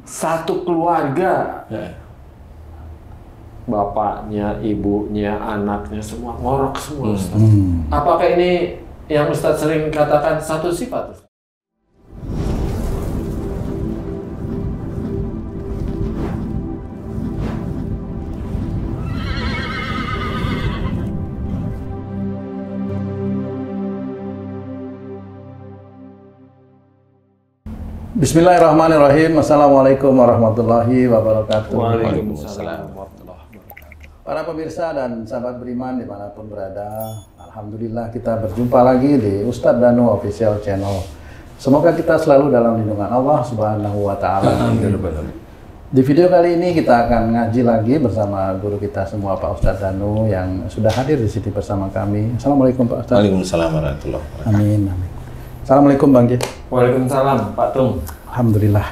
Satu keluarga, bapaknya, ibunya, anaknya semua ngorok semua, Ustaz. Apakah ini yang Ustaz sering katakan satu sifat, Ustaz? Bismillahirrahmanirrahim. Assalamualaikum warahmatullahi wabarakatuh. Waalaikumsalam warahmatullahi wabarakatuh. Para pemirsa dan sahabat beriman dimanapun berada, alhamdulillah kita berjumpa lagi di Ustadz Danu Official Channel. Semoga kita selalu dalam lindungan Allah Subhanahu wa Ta'ala. Di video kali ini kita akan ngaji lagi bersama guru kita semua, Pak Ustadz Danu, yang sudah hadir di sini bersama kami. Assalamualaikum Pak Ustadz. Waalaikumsalam warahmatullahi wabarakatuh. Amin. Assalamualaikum Bang Ki. Waalaikumsalam Pak Tung. Alhamdulillah.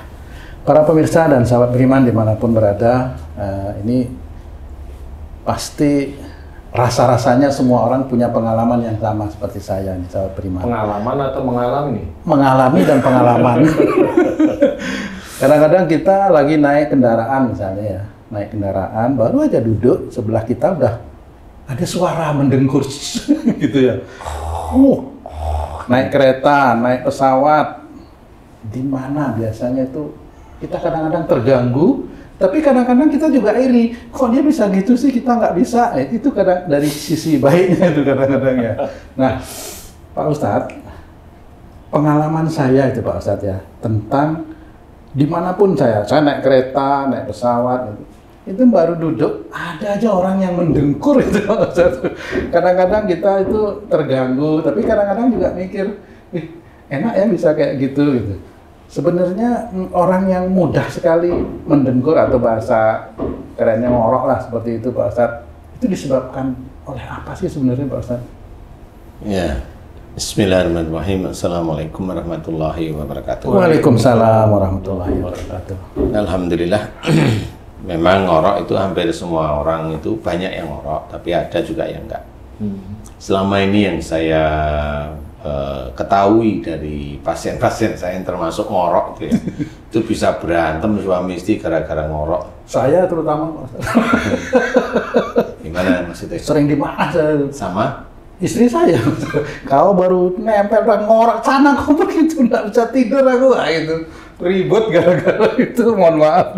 Para pemirsa dan sahabat beriman dimanapun berada, ini pasti rasa-rasanya semua orang punya pengalaman yang sama seperti saya nih, sahabat beriman. Pengalaman atau mengalami? Mengalami dan pengalaman. Kadang-kadang kita lagi naik kendaraan misalnya ya, naik kendaraan baru aja duduk sebelah kita udah ada suara mendengkur gitu ya. Naik kereta, naik pesawat, di mana biasanya itu kita kadang-kadang terganggu, tapi kadang-kadang kita juga iri. Kok dia bisa gitu sih, kita nggak bisa? Itu kadang dari sisi baiknya itu kadang-kadang ya. Nah, Pak Ustadz, pengalaman saya itu Pak Ustadz ya, tentang dimanapun saya naik kereta, naik pesawat, itu baru duduk, ada aja orang yang mendengkur itu. Kadang-kadang kita itu terganggu, tapi kadang-kadang juga mikir, enak ya bisa kayak gitu. Sebenarnya orang yang mudah sekali mendengkur atau bahasa kerennya ngorok lah seperti itu Pak Ustadz, itu disebabkan oleh apa sih sebenarnya Pak Ustadz? Ya, Bismillahirrahmanirrahim. Assalamualaikum warahmatullahi wabarakatuh. Waalaikumsalam warahmatullahi wabarakatuh. Alhamdulillah. Memang ngorok itu hampir semua orang itu banyak yang ngorok, tapi ada juga yang enggak. Selama ini yang saya ketahui dari pasien-pasien saya yang termasuk ngorok itu ya, itu bisa berantem suami istri gara-gara ngorok. Saya terutama. Gimana maksudnya? Sering dimarahin saya. Sama? Istri saya. Kau baru nempel dan ngorok sana, kau begitu nggak bisa tidur aku. Nah, itu ribut gara-gara itu, mohon maaf.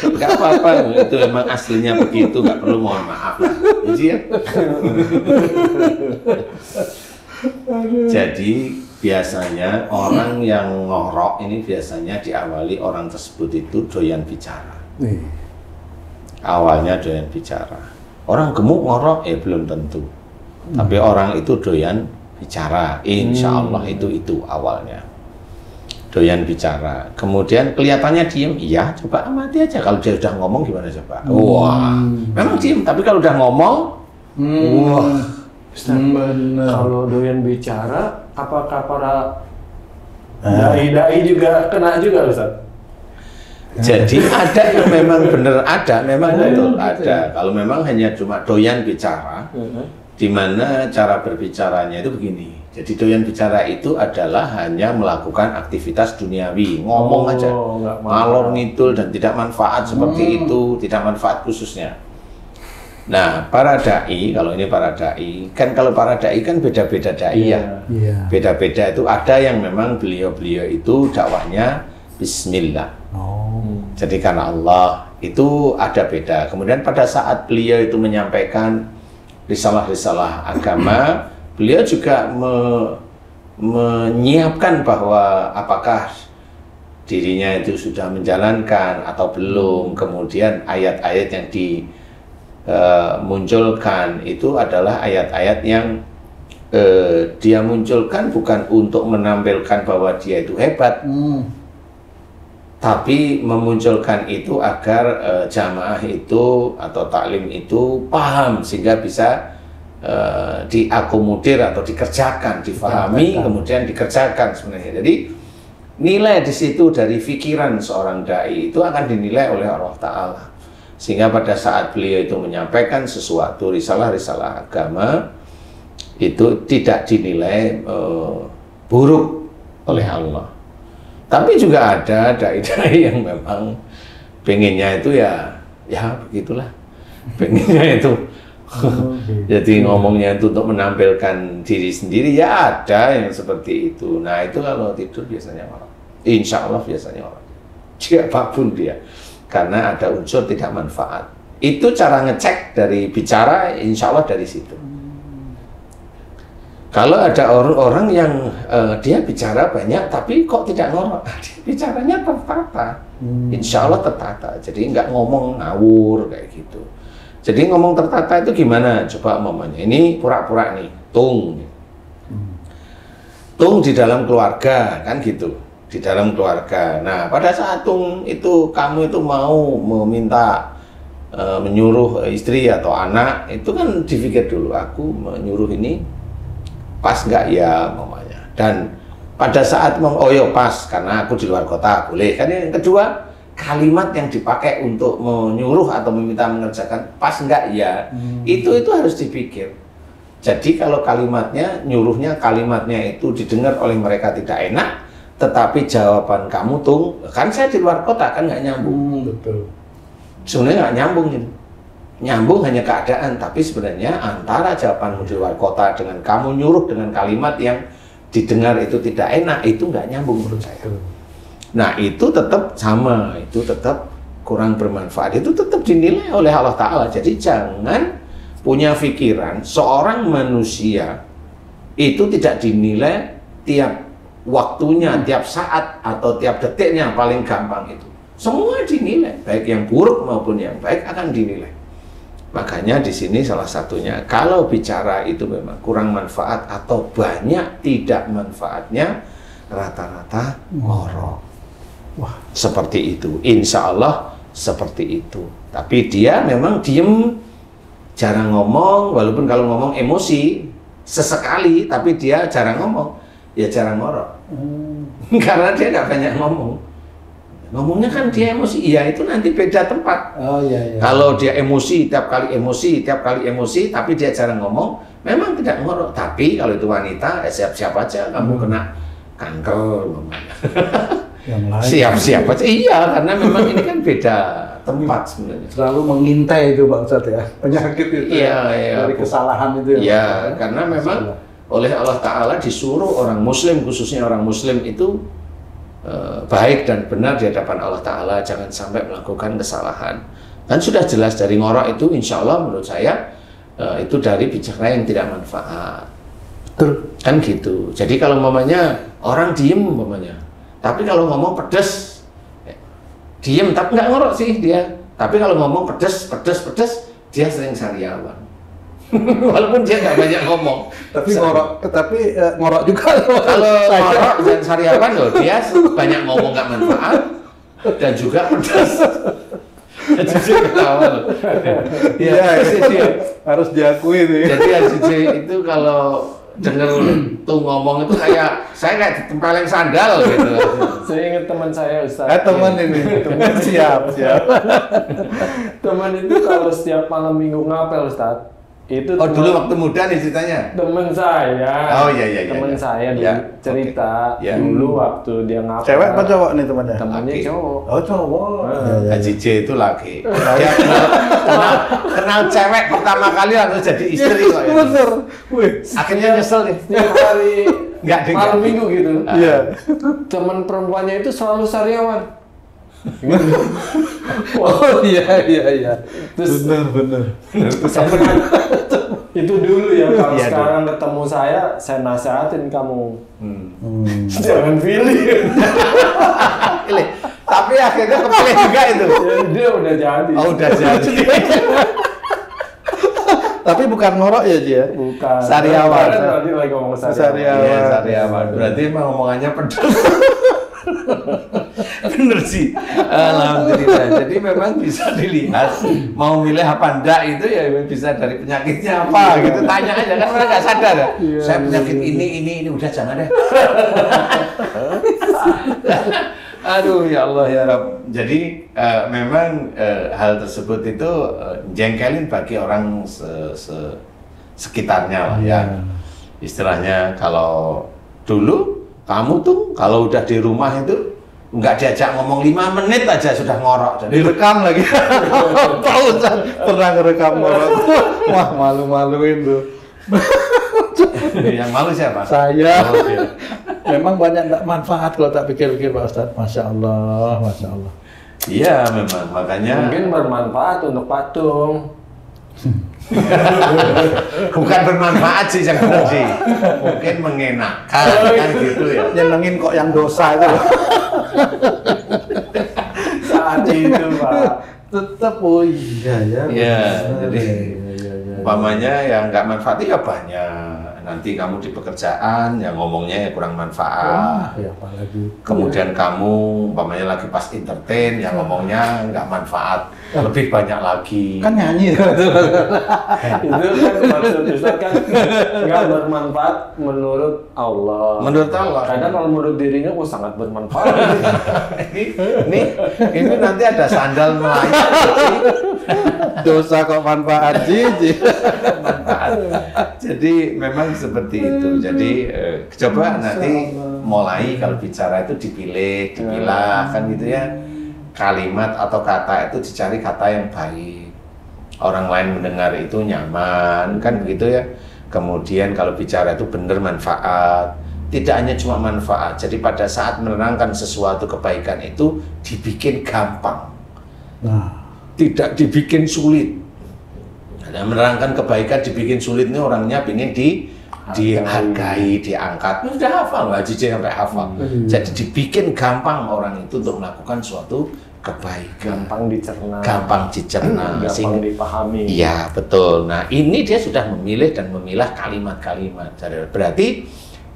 Nggak apa-apa, itu emang aslinya begitu, nggak perlu mohon maaf lah. Jadi biasanya orang yang ngorok ini biasanya diawali orang tersebut itu doyan bicara. Awalnya doyan bicara. Orang gemuk ngorok, belum tentu. Tapi orang itu doyan bicara, insya Allah itu awalnya. Doyan bicara, kemudian kelihatannya diem, iya coba amati aja, kalau dia udah ngomong gimana coba. Wah, memang diem, tapi kalau udah ngomong, wah. Kalau doyan bicara, apakah para dai-dai juga kena juga Ustaz? Jadi ada yang memang bener ada, memang betul ada. Kalau memang hanya cuma doyan bicara, di mana cara berbicaranya itu begini. Jadi doyan bicara itu adalah hanya melakukan aktivitas duniawi, ngomong aja, ngalor ngidul dan tidak manfaat seperti itu, tidak manfaat khususnya. Nah, para dai, kalau ini para dai, kan kalau para dai kan beda-beda dai ya. Beda-beda itu ada yang memang beliau-beliau itu dakwahnya Bismillah. Jadi karena Allah itu ada beda. Kemudian pada saat beliau itu menyampaikan risalah-risalah agama, beliau juga menyiapkan bahwa apakah dirinya itu sudah menjalankan atau belum. Kemudian ayat-ayat yang dimunculkan itu adalah ayat-ayat yang dia munculkan bukan untuk menampilkan bahwa dia itu hebat, tapi memunculkan itu agar jamaah itu atau taklim itu paham sehingga bisa diakomodir atau dikerjakan, difahami, kemudian dikerjakan sebenarnya. Jadi nilai di situ dari pikiran seorang dai itu akan dinilai oleh Allah Ta'ala. Sehingga pada saat beliau itu menyampaikan sesuatu risalah-risalah agama itu tidak dinilai buruk oleh Allah. Tapi juga ada dai-dai yang memang pengennya itu ya begitulah. Pengennya itu. Jadi ngomongnya itu untuk menampilkan diri sendiri, ya ada yang seperti itu. Nah itu kalau tidur biasanya orang. Insya Allah biasanya orang. Siapapun dia. Karena ada unsur tidak manfaat. Itu cara ngecek dari bicara, insya Allah dari situ. Kalau ada orang yang dia bicara banyak tapi kok tidak ngorok, dia bicaranya tertata, insya Allah tertata. Jadi nggak ngomong ngawur kayak gitu. Jadi ngomong tertata itu gimana? Coba umpamanya ini pura-pura nih, tung di dalam keluarga kan gitu, di dalam keluarga. Nah pada saat tung itu kamu itu mau meminta menyuruh istri atau anak, itu kan dipikir dulu, aku menyuruh ini pas nggak ya mamanya. Dan pada saat oh ya pas karena aku di luar kota boleh kan. Yang kedua, kalimat yang dipakai untuk menyuruh atau meminta mengerjakan pas nggak ya, itu harus dipikir. Jadi kalau kalimatnya nyuruhnya kalimatnya itu didengar oleh mereka tidak enak, tetapi jawaban kamu tung kan saya di luar kota kan nggak nyambung. Betul. Sebenarnya nggak nyambung ini. Nyambung hanya keadaan, tapi sebenarnya antara jawabanmu di luar kota dengan kamu nyuruh dengan kalimat yang didengar itu tidak enak, itu nggak nyambung menurut saya. Nah itu tetap sama, itu tetap kurang bermanfaat, itu tetap dinilai oleh Allah Ta'ala. Jadi jangan punya pikiran seorang manusia itu tidak dinilai tiap waktunya, tiap saat atau tiap detiknya. Paling gampang itu semua dinilai, baik yang buruk maupun yang baik akan dinilai. Makanya di sini salah satunya, kalau bicara itu memang kurang manfaat atau banyak tidak manfaatnya, rata-rata ngorok. Wah, seperti itu. Insya Allah seperti itu. Tapi dia memang diem, jarang ngomong, walaupun kalau ngomong emosi sesekali, tapi dia jarang ngomong, ya jarang ngorok. Karena dia nggak banyak ngomong. Ngomongnya kan dia emosi, iya itu nanti beda tempat. Oh iya. Kalau dia emosi, tiap kali emosi, tapi dia jarang ngomong, memang tidak ngorok. Tapi kalau itu wanita, siap-siap aja kamu kena kanker. Siap-siap aja, iya karena memang ini kan beda tempat sebenarnya. Selalu mengintai itu Pak Ustadz ya, penyakit itu dari kesalahan itu ya. Iya, karena memang oleh Allah Ta'ala disuruh orang Muslim, khususnya orang Muslim itu baik dan benar di hadapan Allah Ta'ala, jangan sampai melakukan kesalahan. Dan sudah jelas dari ngorok itu insya Allah menurut saya itu dari bicara yang tidak manfaat. Betul. Kan gitu. Jadi kalau mamanya orang diem mamanya, tapi kalau ngomong pedes diem tapi nggak ngorok sih dia. Tapi kalau ngomong pedes dia sering sariawan. Walaupun dia nggak banyak ngomong, tapi ngorok juga. Kalau ngorok dan sariawan loh, dia banyak ngomong nggak manfaat dan juga pedas. Jadi ketawa loh. Iya, harus diakui nih. Jadi AJJ itu kalau denger tuh ngomong itu kayak ditempelin sandal gitu. Saya ingat teman saya Ustaz. Teman ini, teman siap. Teman itu kalau setiap malam minggu ngapel Ustaz. Itu dulu waktu muda nih ceritanya. Teman saya. Oh iya. Teman saya dulu cerita dulu waktu dia ngapel. Cewek apa cowok nih temannya? Temannya cowok. Oh cowok. AJJ itu laki. Dia kenal cewek pertama kali langsung jadi istri kok. Bener. Akhirnya nyesel nih. Setiap hari malam minggu gitu. Iya. Teman perempuannya itu selalu sariawan. Oh iya. Terus bener. Itu dulu ya, kalau sekarang ketemu saya nasihatin kamu jangan pilih. Tapi akhirnya kepilih juga itu. Dia udah jadi. Oh udah jadi. Tapi bukan ngorok ya Ji ya? Bukan. Sariawan. Tadi lagi ngomong sariawan. Iya sariawan. Berarti emang omongannya pedas. Bener sih, alhamdulillah. Jadi memang bisa dilihat mau milih apa enggak itu ya bisa dari penyakitnya apa gitu. Tanya aja kan mereka nggak sadar ya. Saya penyakit ini udah jangan deh. Aduh ya Allah ya Rabb. Jadi memang hal tersebut itu jengkelin bagi orang sekitarnya lah ya. Istilahnya kalau dulu kamu tuh kalau udah di rumah itu nggak diajak ngomong 5 menit aja sudah ngorok. Jadi Direkam lagi. Tahu Ustaz, pernah ngerekam orang. Wah, malu-maluin tuh. yang malu siapa? Saya. Oh, iya. Memang banyak enggak manfaat kalau tak pikir-pikir Pak Ustaz. Masya Allah, Masya Allah. Iya memang, makanya Mungkin bermanfaat untuk patung. bukan bermanfaat sih yang benar sih, mungkin mengenakan kan gitu ya. Nyenengin kok yang dosa itu. Saat itu, Pak. Tetap, oh iya ya. Iya, jadi iya. umpamanya yang nggak manfaat ya banyak. Nanti kamu di pekerjaan yang ngomongnya ya kurang manfaat. Ya apalagi. Kemudian kamu umpamanya lagi pas entertain yang ngomongnya nggak manfaat, lebih banyak lagi. Kan nyanyi. Itu kan maksud Ustaz kan nggak bermanfaat menurut Allah. Menurut Allah. Kadang kalau menurut dirinya kok sangat bermanfaat. ini nanti ada sandal melayang. Dosa kok manfaat sih. Manfaat. Jadi memang seperti itu. Jadi coba nanti mulai kalau bicara itu dipilah kan gitu ya. Kalimat atau kata itu dicari kata yang baik. Orang lain mendengar itu nyaman kan begitu ya. Kemudian kalau bicara itu benar manfaat. Tidak hanya cuma manfaat. Jadi pada saat menerangkan sesuatu kebaikan itu dibikin gampang. Nah, Tidak dibikin sulit. Nah, menerangkan kebaikan dibikin sulit ini orangnya ingin dihargai, diangkat. Sudah hafal, Haji J sampai hafal. Jadi dibikin gampang orang itu untuk melakukan suatu kebaikan. Gampang dicerna. Gampang Dipahami. Iya, betul. Nah, ini dia sudah memilih dan memilah kalimat-kalimat. Berarti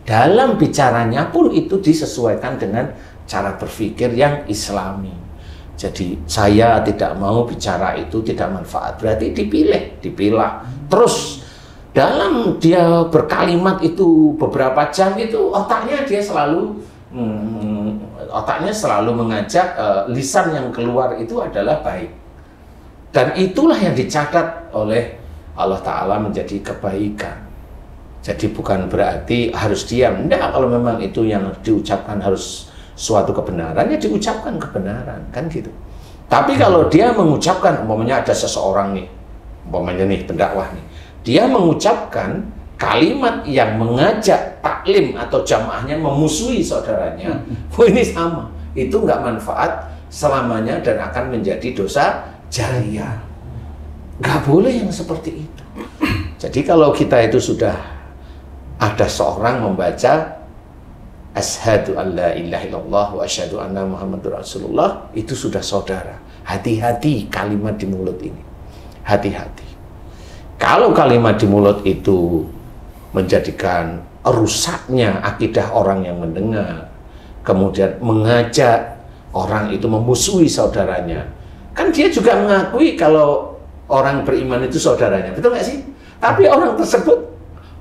dalam bicaranya pun itu disesuaikan dengan cara berpikir yang Islami. Jadi saya tidak mau bicara itu tidak manfaat, berarti dipilah. Terus dalam dia berkalimat itu beberapa jam itu otaknya dia selalu mengajak lisan yang keluar itu adalah baik. Dan itulah yang dicatat oleh Allah Ta'ala menjadi kebaikan. Jadi bukan berarti harus diam. Enggak, kalau memang itu yang diucapkan harus suatu kebenaran, ya diucapkan kebenaran, kan gitu. Tapi kalau dia mengucapkan, umpamanya ada seseorang nih, umpamanya nih pendakwah nih, dia mengucapkan kalimat yang mengajak taklim atau jamaahnya memusuhi saudaranya, ini sama, itu nggak manfaat selamanya dan akan menjadi dosa jariyah. Nggak boleh yang seperti itu. Jadi kalau kita itu sudah ada seorang membaca Asyhadu an la ilaha illallah wa asyhadu anna Muhammadur Rasulullah, itu sudah saudara. Hati-hati kalimat di mulut ini. Hati-hati. Kalau kalimat di mulut itu menjadikan rusaknya akidah orang yang mendengar, kemudian mengajak orang itu memusuhi saudaranya, kan dia juga mengakui kalau orang beriman itu saudaranya, betul nggak sih? Tapi orang tersebut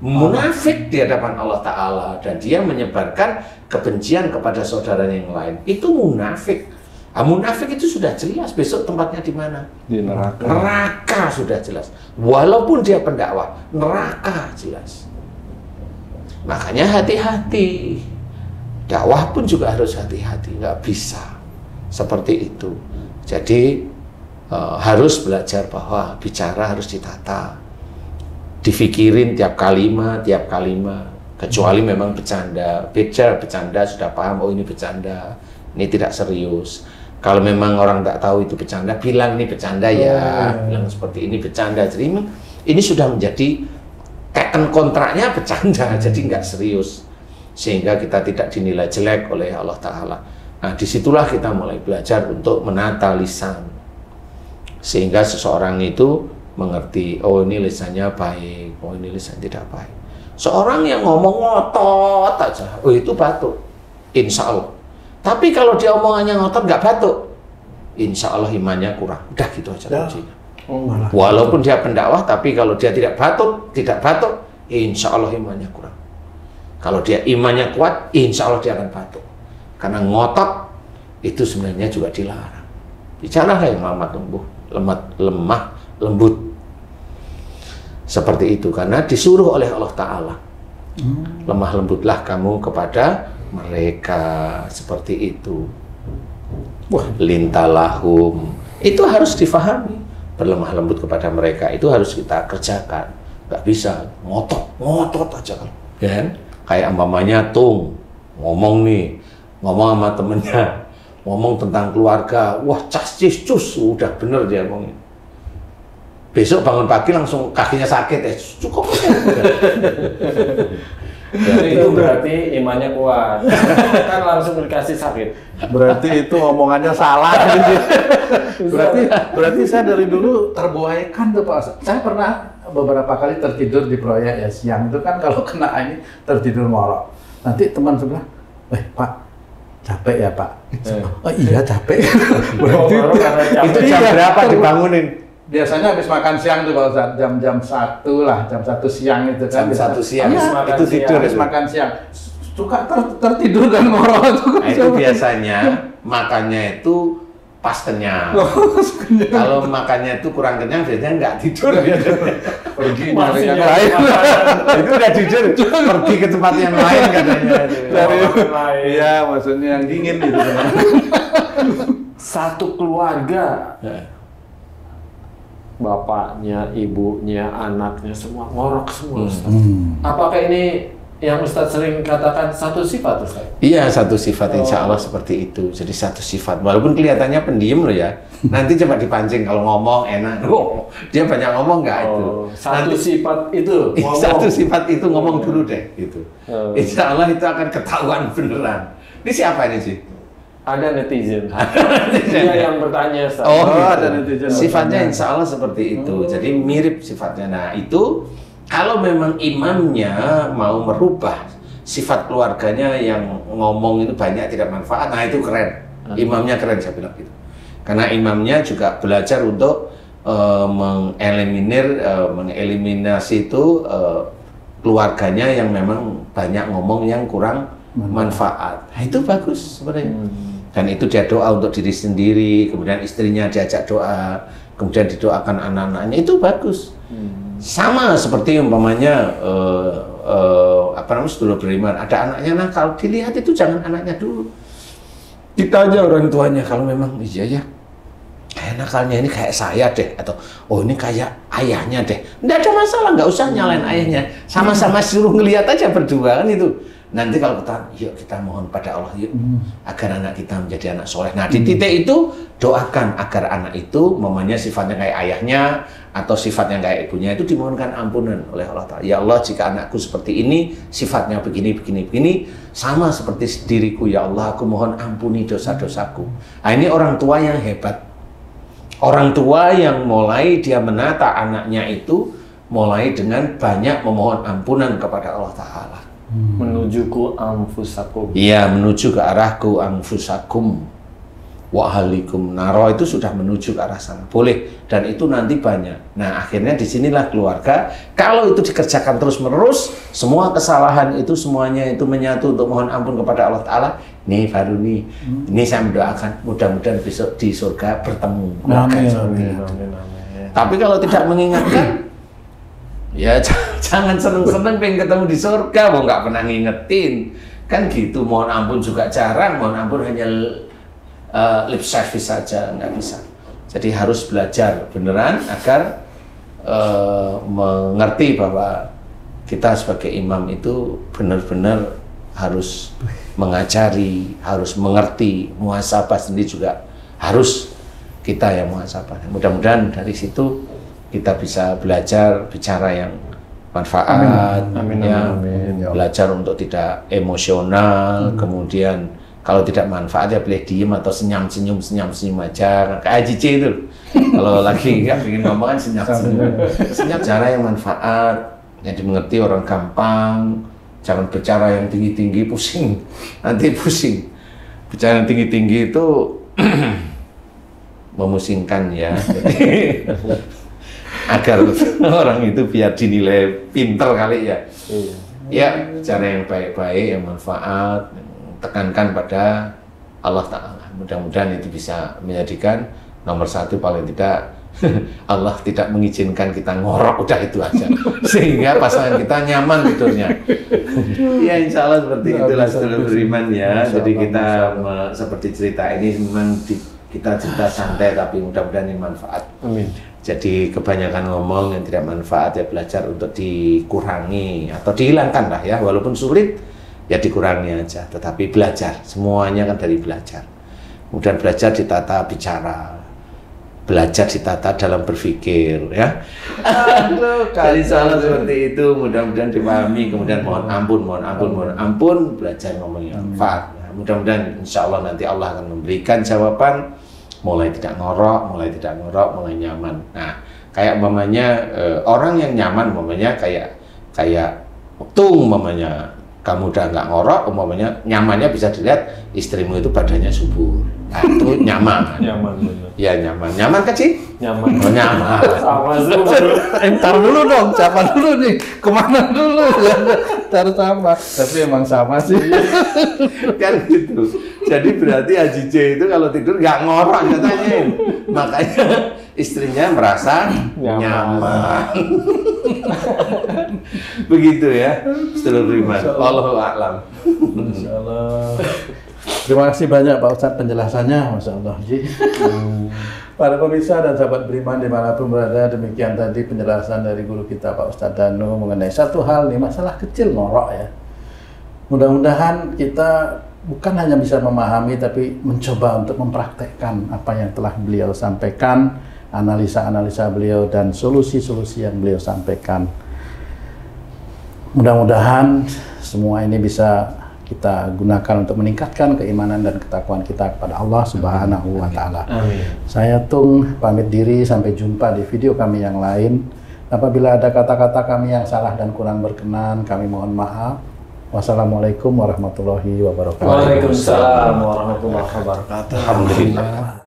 munafik di hadapan Allah Ta'ala dan dia menyebarkan kebencian kepada saudaranya yang lain, itu munafik. Munafik itu sudah jelas besok tempatnya di mana? Di neraka. Neraka sudah jelas. Walaupun dia pendakwah, neraka jelas. Makanya hati-hati. Dakwah pun juga harus hati-hati, nggak bisa seperti itu. Jadi harus belajar bahwa bicara harus ditata. Difikirin tiap kalimat, kecuali memang bercanda. Bercanda sudah paham, oh ini bercanda, ini tidak serius. Kalau memang orang tak tahu itu bercanda, bilang ini bercanda ya, bilang seperti ini bercanda. Jadi ini sudah menjadi teken kontraknya bercanda, jadi nggak serius. Sehingga kita tidak dinilai jelek oleh Allah Ta'ala. Nah, disitulah kita mulai belajar untuk menata lisan. Sehingga seseorang itu mengerti, oh ini lisannya baik, oh ini lisan tidak baik. Seorang yang ngomong ngotot aja, oh itu batuk, insya Allah. Tapi kalau dia omongannya ngotot nggak batuk, insya Allah imannya kurang. Udah gitu aja kuncinya. Walaupun dia pendakwah, tapi kalau dia tidak batuk, insya Allah imannya kurang. Kalau dia imannya kuat, insya Allah dia akan batuk. Karena ngotot itu sebenarnya juga dilarang. Bicaralah yang lemah, lembut seperti itu, karena disuruh oleh Allah Ta'ala. Lemah lembutlah kamu kepada mereka, seperti itu. lintalahum. Itu harus difahami. Berlemah lembut kepada mereka itu harus kita kerjakan. Nggak bisa ngotot aja kan. Ya? Kayak umpamanya ngomong sama temennya, ngomong tentang keluarga, wah cus, udah bener dia ngomongin. Besok bangun pagi langsung kakinya sakit, cukup. Itu berarti imannya kuat. Kan langsung dikasih sakit. Berarti itu omongannya salah. berarti saya dari dulu terbuaikan tuh Pak. Saya pernah beberapa kali tertidur di proyek ya, siang itu kan kalau kena ini tertidur ngorok. Nanti teman sebelah, Pak, capek ya Pak? Oh iya capek. Berarti itu jam berapa dibangunin? Biasanya habis makan siang tuh Pak Ustadz, jam 1 lah, jam 1 siang itu kan. Jam 1 siang, itu tidur habis makan siang. Suka tertidur dan ngorok tuh. Nah, itu biasanya makannya itu pas kenyang. Kalau makannya itu kurang kenyang, biasanya nggak tidur. Pergi nyari yang lain. Itu udah tidur, pergi ke tempat yang lain katanya. Iya, maksudnya yang dingin gitu. Satu keluarga, bapaknya, ibunya, anaknya semua ngorok semua. Apakah ini yang Ustadz sering katakan satu sifat Ustadz? Iya, satu sifat insya Allah seperti itu. Jadi satu sifat, walaupun kelihatannya pendiam loh ya. Nanti coba dipancing kalau ngomong enak. Dia banyak ngomong nggak itu? Satu sifat itu. Satu sifat itu ngomong dulu deh gitu. Insya Allah itu akan ketahuan beneran. Ini siapa ini sih? Ada netizen. Dia yang bertanya. Ada netizen. Sifatnya insya Allah seperti itu. Jadi mirip sifatnya. Nah itu kalau memang imamnya mau merubah sifat keluarganya yang ngomong itu banyak tidak manfaat, nah itu keren. Imamnya keren saya bilang gitu. Karena imamnya juga belajar untuk mengeliminasi itu keluarganya yang memang banyak ngomong yang kurang manfaat. Nah, itu bagus sebenarnya. Dan itu dia doa untuk diri sendiri, kemudian istrinya diajak doa, kemudian didoakan anak-anaknya, itu bagus. Sama seperti umpamanya sedulur beriman, ada anaknya nakal, dilihat itu jangan anaknya dulu. Kita aja orang tuanya kalau memang iya ya. Kayak nakalnya ini kayak saya deh, atau oh ini kayak ayahnya deh. Nggak ada masalah, nggak usah nyalain ayahnya. Sama-sama suruh ngelihat aja berdua kan itu. Nanti kalau yuk kita mohon pada Allah yuk agar anak kita menjadi anak soleh. Nah di titik itu doakan agar anak itu mamanya sifatnya kayak ayahnya atau sifatnya kayak ibunya itu dimohonkan ampunan oleh Allah Ta'ala. Ya Allah jika anakku seperti ini sifatnya begini sama seperti diriku ya Allah aku mohon ampuni dosa-dosaku. Nah ini orang tua yang hebat. Orang tua yang mulai dia menata anaknya itu mulai dengan banyak memohon ampunan kepada Allah Ta'ala. Menujuku anfusakum. Iya, menuju ke arahku anfusakum wa ahlikum naro, itu sudah menuju ke arah sana. Boleh, dan itu nanti banyak. Nah, akhirnya disinilah keluarga. Kalau itu dikerjakan terus-menerus, semua kesalahan itu semuanya itu menyatu untuk mohon ampun kepada Allah Ta'ala. Nih baru nih, ini saya mendoakan mudah-mudahan besok di surga bertemu. Amin. Tapi kalau tidak mengingatkan, ya jangan seneng-seneng pengen ketemu di surga, mau nggak pernah ngingetin kan gitu. Mohon ampun juga jarang, mohon ampun hanya lip service saja, nggak bisa. Jadi harus belajar beneran agar mengerti bahwa kita sebagai imam itu benar-benar harus mengajari, harus mengerti, muhasabah sendiri juga harus kita yang muhasabah. Mudah-mudahan dari situ kita bisa belajar bicara yang manfaat, belajar untuk tidak emosional, kemudian kalau tidak manfaat ya boleh diem atau senyum-senyum aja, kayak Cici itu. Kalau lagi nggak ingin ngomong kan senyum cara yang manfaat, yang dimengerti orang gampang, jangan bicara yang tinggi-tinggi pusing, nanti pusing. Bicara yang tinggi-tinggi itu memusingkan ya. Agar orang itu biar dinilai pinter kali ya. Ya, cara yang baik-baik, yang manfaat, tekankan pada Allah Ta'ala. Mudah-mudahan itu bisa menjadikan nomor satu paling tidak Allah tidak mengizinkan kita ngorok, udah itu aja. Sehingga pasangan kita nyaman tidurnya. Ya insya Allah seperti itulah sedulur beriman ya. Jadi kita seperti cerita ini memang kita cerita santai tapi mudah-mudahan ini manfaat. Amin. Jadi kebanyakan ngomong yang tidak manfaat ya belajar untuk dikurangi atau dihilangkan lah ya. Walaupun sulit ya dikurangi aja. Tetapi belajar, semuanya kan dari belajar. Kemudian belajar ditata bicara, belajar ditata dalam berpikir ya. Jadi salah seperti itu mudah-mudahan dipahami. Kemudian mohon ampun belajar ngomong yang manfaat. Mudah-mudahan insya Allah nanti Allah akan memberikan jawaban, mulai tidak ngorok, mulai nyaman. Nah, kayak umpamanya orang yang nyaman umpamanya kayak tung umpamanya kamu udah nggak ngorok, umpamanya nyamannya bisa dilihat istrimu itu badannya subur. Nah, itu nyaman. Nyaman bener. Ya nyaman. Nyaman kan sih? Nyaman. Oh, nyaman. Sama Entar dulu dong, siapa dulu nih? Kemana dulu? Entar sama. Tapi emang sama sih. Kan gitu. Jadi berarti Haji J itu kalau tidur nggak ngorok katanya. Makanya istrinya merasa nyaman. Begitu ya. Sedulur beriman. Wallahu a'lam. Masya Allah. Terima kasih banyak Pak Ustadz penjelasannya, Masya Allah. Para pemirsa dan sahabat beriman dimanapun berada, demikian tadi penjelasan dari guru kita Pak Ustadz Danu mengenai satu hal nih, masalah kecil ngorok ya. Mudah-mudahan kita bukan hanya bisa memahami tapi mencoba untuk mempraktekkan apa yang telah beliau sampaikan, analisa-analisa beliau dan solusi-solusi yang beliau sampaikan. Mudah-mudahan semua ini bisa kita gunakan untuk meningkatkan keimanan dan ketakwaan kita kepada Allah Subhanahu wa Ta'ala. Saya Tung pamit diri, sampai jumpa di video kami yang lain. Apabila ada kata-kata kami yang salah dan kurang berkenan, kami mohon maaf. Wassalamualaikum warahmatullahi wabarakatuh. Waalaikumsalam warahmatullahi wabarakatuh. Alhamdulillah.